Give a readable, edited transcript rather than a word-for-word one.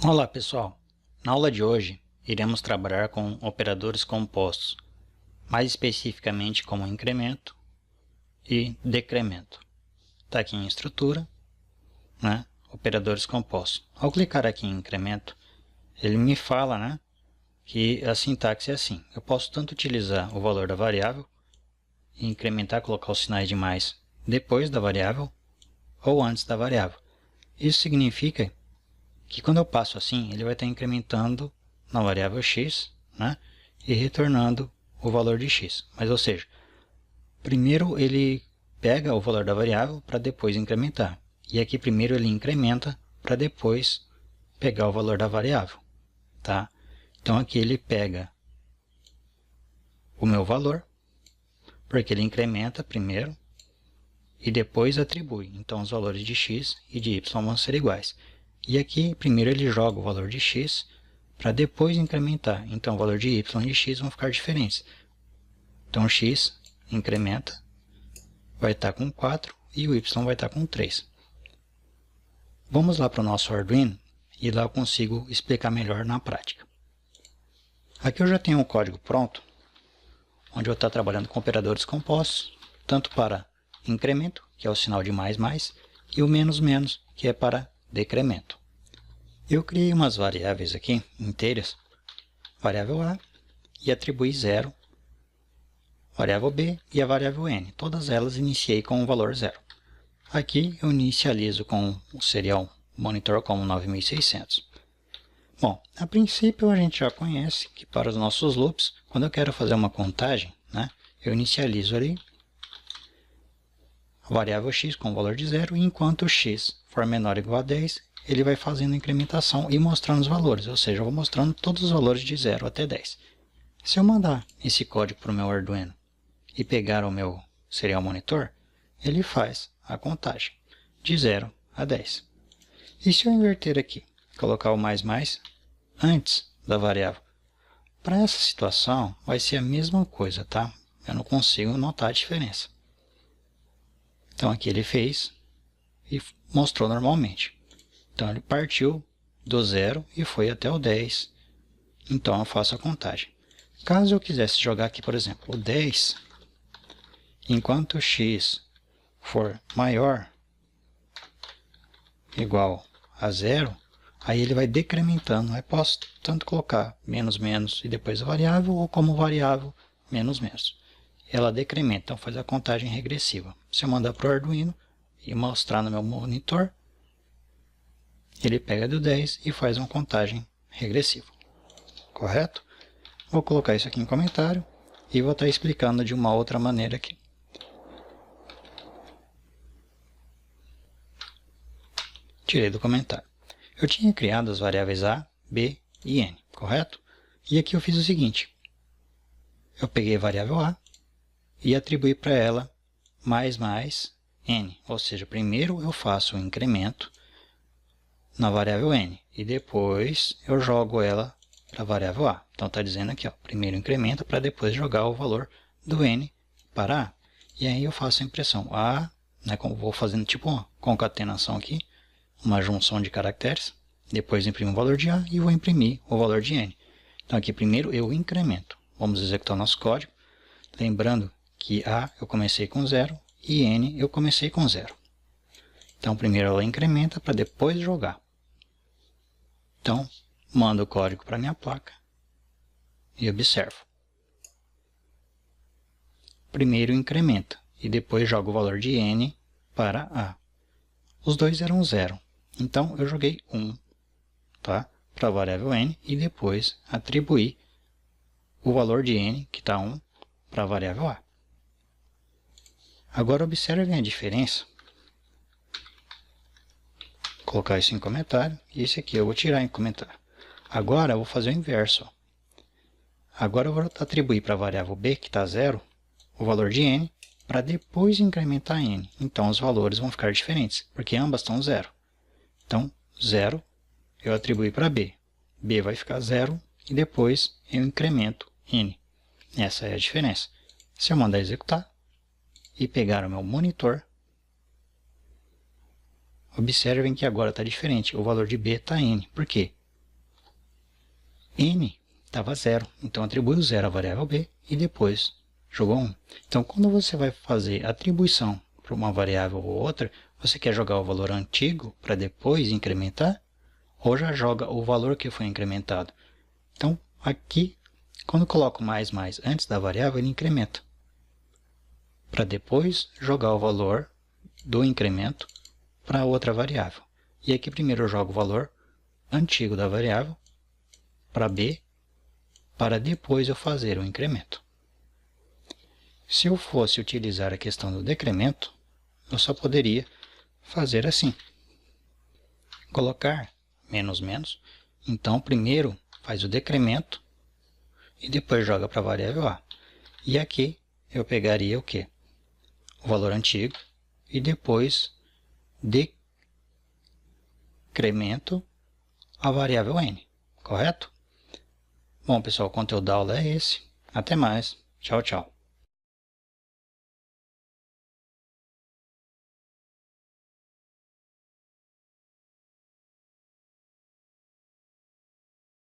Olá pessoal, na aula de hoje iremos trabalhar com operadores compostos, mais especificamente como incremento e decremento. Está aqui em estrutura, operadores compostos. Ao clicar aqui em incremento, ele me fala que a sintaxe é assim. Eu posso tanto utilizar o valor da variável e incrementar, colocar os sinais de mais depois da variável ou antes da variável. Isso significa que quando eu passo assim, ele vai estar incrementando na variável x, e retornando o valor de x. Mas, ou seja, primeiro ele pega o valor da variável para depois incrementar. E aqui primeiro ele incrementa para depois pegar o valor da variável. Tá? Então aqui ele pega o meu valor, porque ele incrementa primeiro e depois atribui. Então os valores de x e de y vão ser iguais. E aqui, primeiro ele joga o valor de x para depois incrementar. Então, o valor de y e de x vão ficar diferentes. Então, x incrementa, vai estar com 4 e o y vai estar com 3. Vamos lá para o nosso Arduino e lá eu consigo explicar melhor na prática. Aqui eu já tenho um código pronto, onde eu estou trabalhando com operadores compostos, tanto para incremento, que é o sinal de mais, e o menos, que é para decremento. Eu criei umas variáveis aqui, inteiras, variável A, e atribuí 0, variável B e a variável N. Todas elas iniciei com o valor 0. Aqui eu inicializo com o serial monitor como 9600. Bom, a princípio a gente já conhece que para os nossos loops, quando eu quero fazer uma contagem, eu inicializo ali a variável x com o valor de 0, e enquanto x for menor ou igual a 10, ele vai fazendo a incrementação e mostrando os valores, ou seja, eu vou mostrando todos os valores de 0 até 10. Se eu mandar esse código para o meu Arduino e pegar o meu serial monitor, ele faz a contagem de 0 a 10. E se eu inverter aqui, colocar o mais antes da variável, para essa situação vai ser a mesma coisa, tá? Eu não consigo notar a diferença. Então aqui ele fez e mostrou normalmente. Então ele partiu do 0 e foi até o 10. Então eu faço a contagem. Caso eu quisesse jogar aqui, por exemplo, o 10, enquanto x for maior igual a 0, aí ele vai decrementando. Eu posso tanto colocar menos e depois a variável, ou como variável menos. Ela decrementa, então faz a contagem regressiva. Se eu mandar para o Arduino e mostrar no meu monitor, ele pega do 10 e faz uma contagem regressiva. Correto? Vou colocar isso aqui em comentário e vou estar explicando de uma outra maneira aqui. Tirei do comentário. Eu tinha criado as variáveis A, B e N, correto? E aqui eu fiz o seguinte. Eu peguei a variável A e atribuí para ela mais N. Ou seja, primeiro eu faço o incremento na variável N e depois eu jogo ela para a variável A. Então está dizendo aqui, primeiro incrementa para depois jogar o valor do N para A. E aí eu faço a impressão A, como vou fazendo tipo uma concatenação aqui, uma junção de caracteres, depois imprimo o valor de A e vou imprimir o valor de N. Então aqui primeiro eu incremento. Vamos executar o nosso código, lembrando que A eu comecei com 0 e N eu comecei com 0. Então primeiro ela incrementa para depois jogar. Então, mando o código para minha placa e observo. Primeiro incrementa e depois joga o valor de N para A. Os dois eram 0, então eu joguei 1 para a variável N e depois atribuí o valor de N, que está 1, para a variável A. Agora observem a diferença. Vou colocar isso em comentário e esse aqui eu vou tirar em comentário. Agora eu vou fazer o inverso. Agora eu vou atribuir para a variável B, que está 0, o valor de N, para depois incrementar N. Então os valores vão ficar diferentes, porque ambas estão 0. Então 0 eu atribuí para B. B vai ficar 0 e depois eu incremento N. Essa é a diferença. Se eu mandar executar e pegar o meu monitor, observem que agora está diferente. O valor de B está N. Por quê? n estava 0, então atribui o 0 à variável b e depois jogou 1. Então, quando você vai fazer atribuição para uma variável ou outra, você quer jogar o valor antigo para depois incrementar, ou já joga o valor que foi incrementado. Então, aqui, quando eu coloco mais antes da variável, ele incrementa, para depois jogar o valor do incremento para outra variável. E aqui primeiro eu jogo o valor antigo da variável para b, para depois eu fazer o incremento. Se eu fosse utilizar a questão do decremento, eu só poderia fazer assim. Colocar menos menos, então primeiro faz o decremento e depois joga para a variável a. E aqui eu pegaria o quê? O valor antigo e depois decremento a variável n, correto? Bom, pessoal, o conteúdo da aula é esse. Até mais. Tchau, tchau.